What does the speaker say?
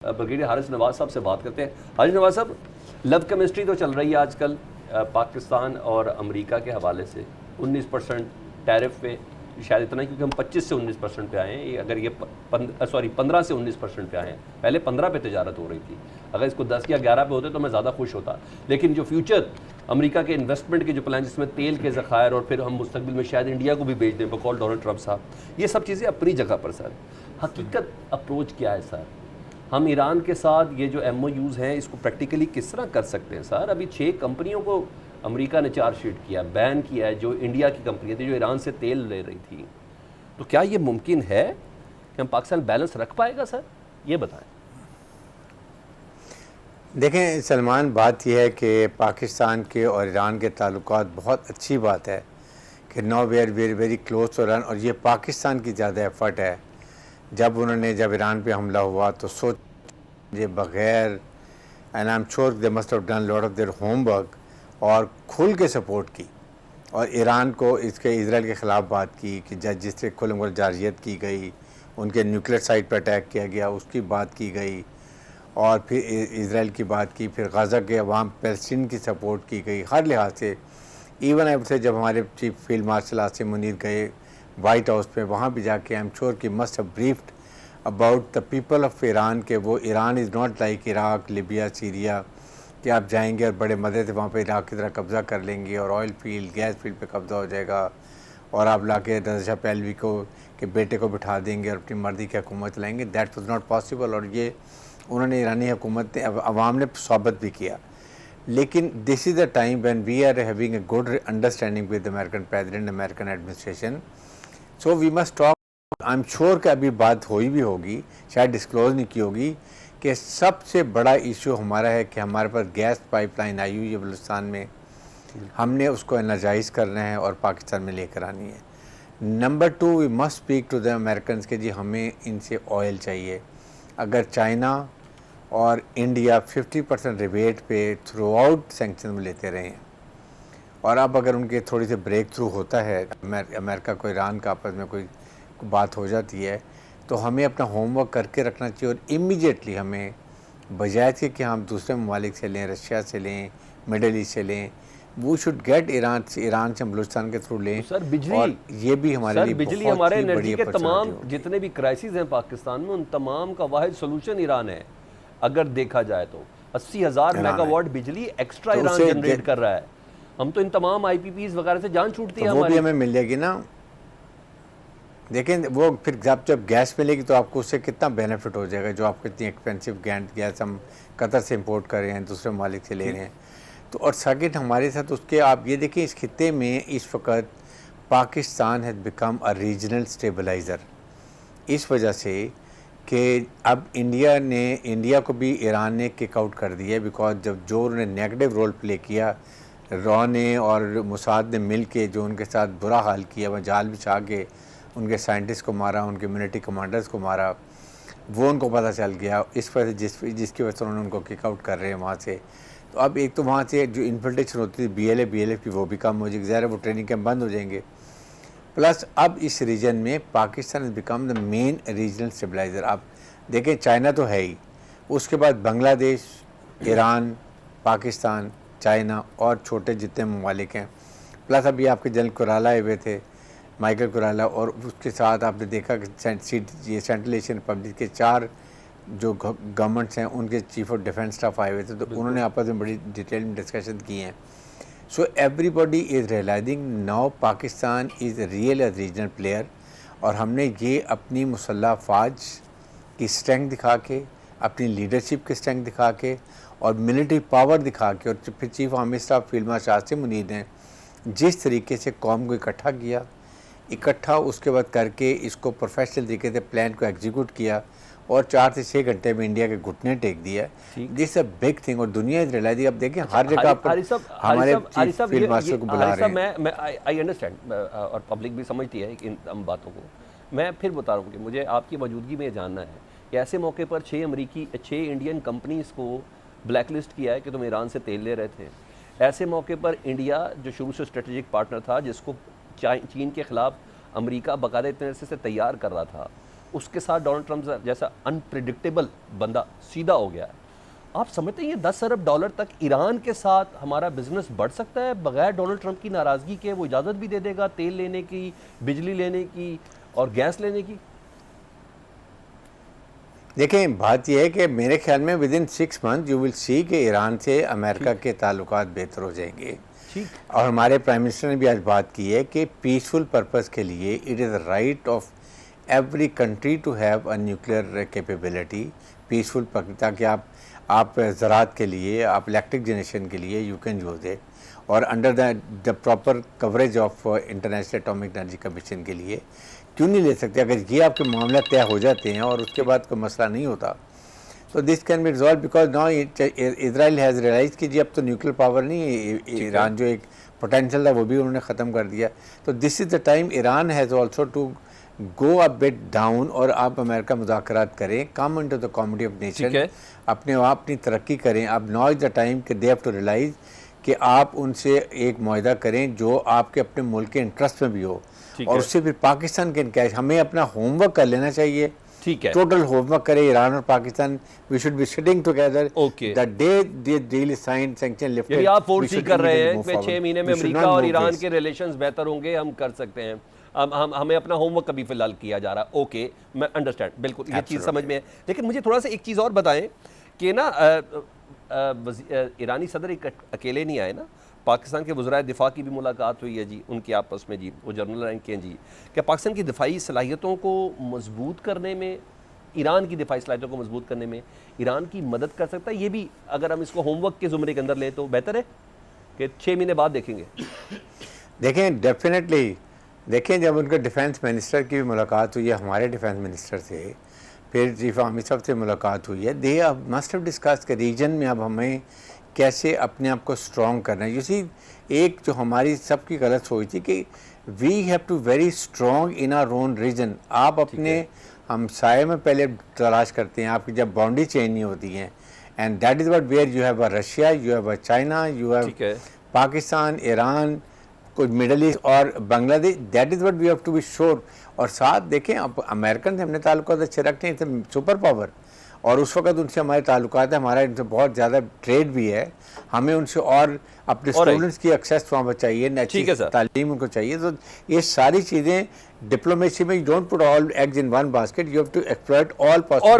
Brigadier Haris Nawaz साहब से बात करते हैं। हारिस नवाज साहब, लव केमिस्ट्री तो चल रही है आजकल पाकिस्तान और अमेरिका के हवाले से। 19% टैरिफ पे, शायद इतना क्योंकि हम 25 से 19% पे आए हैं। अगर ये 15 से 19% पे आए हैं, पहले 15 पे तजारत हो रही थी। अगर इसको 10 या 11 पे होते तो मैं ज़्यादा खुश होता। लेकिन जो फ्यूचर अमेरिका के इन्वेस्टमेंट के जो प्लान, जिसमें तेल के ज़खायर और फिर हम मुस्तकबिल में शायद इंडिया को भी बेच दें बकौल डोनाल्ड ट्रंप साहब, ये सब चीज़ें अपनी जगह पर सर। हकीकत अप्रोच क्या है सर? हम ईरान के साथ ये जो MOUs हैं इसको प्रैक्टिकली किस तरह कर सकते हैं सर? अभी 6 कंपनियों को अमेरिका ने चार्जशीट किया, बैन किया है, जो इंडिया की कंपनियाँ थी जो ईरान से तेल ले रही थी। तो क्या ये मुमकिन है कि हम पाकिस्तान बैलेंस रख पाएगा सर? ये बताएं। देखें सलमान, बात यह है कि पाकिस्तान के और ईरान के ताल्लुकात बहुत अच्छी बात है कि now we are very very close to Iran, और ये पाकिस्तान की ज़्यादा एफर्ट है। जब ईरान पे हमला हुआ तो सोचे बग़ैर, and I am sure they must have done lot of their homework, और खुल के सपोर्ट की और ईरान को इसके इजराइल के ख़िलाफ़ बात की कि जिस तरह खुल जारजियत की गई, उनके न्यूक्लियर साइट पर अटैक किया गया, उसकी बात की गई, और फिर इजराइल की बात की, फिर गाज़ा के अवाम पैलेस्टीन की सपोर्ट की गई हर लिहाज से। इवन आई से जब हमारे chief field marshal Asim Munir गए वाइट हाउस पे, वहाँ भी जाके आई एम श्योर कि must have briefed about the people of Iran के वो Iran is not like Iraq, Libya, Syria कि आप जाएंगे और बड़े मज़े से वहाँ पे इराक की तरह कब्ज़ा कर लेंगे और ऑयल फील्ड, गैस फील्ड पे कब्ज़ा हो जाएगा, और आप ला के रज़ा शाह पहलवी को के बेटे को बिठा देंगे और अपनी मर्जी की हुकूमत चलाएँगे। दैट वाज नॉट पॉसिबल, और ये उन्होंने ईरानी हुकूमत ने, अवाम ने साबित भी किया। लेकिन this is the time when we are having a good understanding with American president, American administration, so we must talk. I am sure कि अभी बात हुई भी होगी, शायद डिस्क्लोज नहीं की होगी, कि सबसे बड़ा इशू हमारा है कि हमारे पास गैस पाइपलाइन आई हुई है बलूचिस्तान में, हमने उसको एनर्जाइज करना है और पाकिस्तान में लेकर आनी है। Number 2, we must speak to the American कि जी हमें इनसे ऑयल चाहिए। अगर चाइना और इंडिया 50% रिबेट पे थ्रू आउट सेंक्शन में लेते रहे हैं, और अब अगर उनके थोड़ी सी ब्रेक थ्रू होता है, अमेरिका को ईरान का आपस में कोई बात हो जाती है, तो हमें अपना होमवर्क करके रखना चाहिए और इमीडिएटली हमें बजाय के कि हम दूसरे ममालिक से लें, रशिया से लें, मिडल ईस्ट से लें, वो शुड गेट ईरान से बलूचिस्तान के थ्रू लें। तो सर बिजली, और ये भी हमारे लिए बिजली बहुत हमारे ही एनर्जी बड़ी के तमाम होगी। जितने भी क्राइसिस हैं पाकिस्तान में, उन तमाम का वाहिद सोल्यूशन ईरान है। अगर देखा जाए तो 80,000 मेगावाट बिजली एक्स्ट्रा तो ईरान जनरेट कर रहा है। हम तो इन तमाम IPPs वगैरह से जान छूटती है तो वो हमारी। भी हमें मिल जाएगी ना। देखें वो फिर जब गैस मिलेगी तो आपको उससे कितना बेनिफिट हो जाएगा, जो आपको इतनी एक्सपेंसिव गैस हम कतर से इंपोर्ट कर रहे हैं, दूसरे मालिक से ले रहे हैं। तो और सेकंड हमारे साथ उसके आप ये देखिए, इस खित्ते में इस वक्त Pakistan has become a regional stabiliser, इस वजह से कि अब इंडिया को भी ईरान ने किक आउट कर दिया, बिकॉज जब जो उन्होंने नेगेटिव रोल प्ले किया, रॉ ने और मुसाद ने मिल के जो उनके साथ बुरा हाल किया, वह जाल बिछा के उनके साइंटिस्ट को मारा, उनके मिलिट्री कमांडर्स को मारा, वो उनको पता चल गया। इस वजह से जिसकी वजह से उन्होंने उनको किक आउट कर रहे हैं वहाँ से। तो अब एक तो वहाँ से जो इन्फिल्ट्रेशन होती थी BLF की, वो भी कम हो जाएगी, ज़ाहिर है वो ट्रेनिंग कैंप बंद हो जाएंगे। प्लस अब इस रीजन में Pakistan is become the main regional stabiliser. आप देखें, चाइना तो है ही, उसके बाद बांग्लादेश, ईरान, पाकिस्तान, चाइना और छोटे जितने ममालिक हैं, प्लस अभी आपके जनरल कुराला आए हुए थे, माइकल कुराला, और उसके साथ आपने देखा कि सेंट्रल एशियन रिपब्लिक के 4 जो गवर्नमेंट्स हैं, उनके चीफ ऑफ डिफेंस स्टाफ आए हुए थे, तो उन्होंने आपस में बड़ी डिटेल में डिस्कशन की हैं। So everybody is realising now Pakistan is real a regional player, और हमने ये अपनी मुसल्लह फ़ौज की स्ट्रेंथ दिखा के, अपनी लीडरशिप की स्ट्रेंथ दिखा के, और मिलिट्री पावर दिखा के, और फिर chief army staff field marshal Asim Munir ने जिस तरीके से कौम को इकट्ठा उसके बाद करके इसको प्रोफेशनल तरीके से प्लान को एग्जीक्यूट किया, और 4 से 6 घंटे में इंडिया के घुटने टेक दिया। दिस अ बिग थिंग, और दुनिया इज रियलाइजिंग। अब देखिए हर जगह पर हमारे फील्ड मार्शल को बुला रहे हैं। मैं आई अंडरस्टैंड, और पब्लिक भी समझती है इन बातों को। मैं फिर बता रहा हूँ कि मुझे आपकी मौजूदगी में जानना है कि ऐसे मौके पर 6 इंडियन कंपनीज़ को ब्लैकलिस्ट किया है कि तुम ईरान से तेल ले रहे थे। ऐसे मौके पर इंडिया, जो शुरू से स्ट्रेटेजिक पार्टनर था, जिसको चीन के ख़िलाफ़ अमेरिका बाकायदा इतने अरसे से तैयार कर रहा था, उसके साथ डोनाल्ड ट्रंप जैसा अनप्रिडिक्टेबल बंदा सीधा हो गया है। आप समझते हैं ये 10 अरब डॉलर तक ईरान के साथ हमारा बिजनेस बढ़ सकता है बगैर डोनाल्ड ट्रंप की नाराज़गी के? वो इजाज़त भी दे देगा तेल लेने की, बिजली लेने की और गैस लेने की? देखें, बात यह है कि मेरे ख्याल में with in 6 month you will see कि ईरान से अमेरिका के ताल्लुकात बेहतर हो जाएंगे। ठीक। और हमारे प्राइम मिनिस्टर ने भी आज बात की है कि पीसफुल पर्पस के लिए it is the right of every country to have a nuclear capability, peaceful, ताकि आप ज़राअत के लिए, आप इलेक्ट्रिक जनरेशन के लिए यू कैन यूज़ इट, और under the proper coverage of international atomic energy commission के लिए क्यों नहीं ले सकते? अगर ये आपके मामला तय हो जाते हैं और उसके बाद कोई मसला नहीं होता, तो this can be resolve, because now Israel has realise कि जी अब तो न्यूक्लियर पावर नहीं है, ईरान जो एक पोटेंशियल था वो भी उन्होंने ख़त्म कर दिया। तो this is the time Iran has also to go a bit down, और आप अमेरिका मुज़ाकरात करें, come into the community of nation, अपने आप अपनी तरक्की करें। अब नाउ इज़ द टाइम कि दे हैव टू रियलाइज कि आप उनसे एक मुआहदा करें जो आपके अपने मुल्क के इंटरेस्ट में भी हो, और उससे फिर पाकिस्तान के इनके हमें अपना होमवर्क कर लेना चाहिए। ठीक है, टोटल होमवर्क करे ईरान और Pakistan, we should be sitting together the day this deal is signed, sanction lifted. यदि आप फोर्सी कर रहे हैं कि 6 महीने में अमेरिका और ईरान के रिलेशंस बेहतर होंगे, हम कर सकते हैं, हमें अपना होमवर्क अभी फिलहाल किया जा रहा है। ओके, मैं अंडरस्टैंड, बिल्कुल ये चीज़ समझ में है। लेकिन मुझे थोड़ा सा एक चीज़ और बताएं कि ना ईरानी सदर एक अकेले नहीं आए ना, पाकिस्तान के वज़राए दिफा की भी मुलाकात हुई है जी, उनकी आपस में जी, वो जनरल रैंक के हैं जी। क्या पाकिस्तान की दिफाई सलाहियतों को मजबूत करने में, ईरान की दिफाई सलाहियतों को मजबूत करने में ईरान की मदद कर सकता है? ये भी अगर हम इसको होमवर्क के ज़ुमरे के अंदर लें तो बेहतर है कि 6 महीने बाद देखेंगे? देखें, डेफिनेटली देखें, जब उनके डिफेंस मिनिस्टर की भी मुलाकात हुई है, हमारे डिफेंस मिनिस्टर से, फिर चीफ आर्मी साहब से मुलाकात हुई है, दे अब मस्ट हैव डिस्कस के रीजन में अब हमें कैसे अपने आप को स्ट्रॉन्ग करना है। यूसी एक जो हमारी सबकी गलत सोच थी कि we have to very strong in our own region. आप अपने हमसाये में पहले तलाश करते हैं, आपकी जब बाउंड्री चेंज नहीं होती हैं, and that is what where you have a Russia, you have a China, you have Pakistan, Iran, कुछ मिडल ईस्ट और Bangladesh, that is what we have to be sure. और साथ देखें, अब अमेरिकन से हमने ताल्लुकात अच्छे रखते हैं, इट्स सुपर पावर, और उस वक्त उनसे हमारे ताल्लुकात है, हमारा इनसे बहुत ज़्यादा ट्रेड भी है, हमें उनसे और अपने स्टूडेंट्स की एक्सेस वहाँ पर चाहिए, अच्छी तालीम उनको चाहिए। तो ये सारी चीज़ें डिप्लोमेसी में, you don't put all eggs in one basket, you have to exploit all possible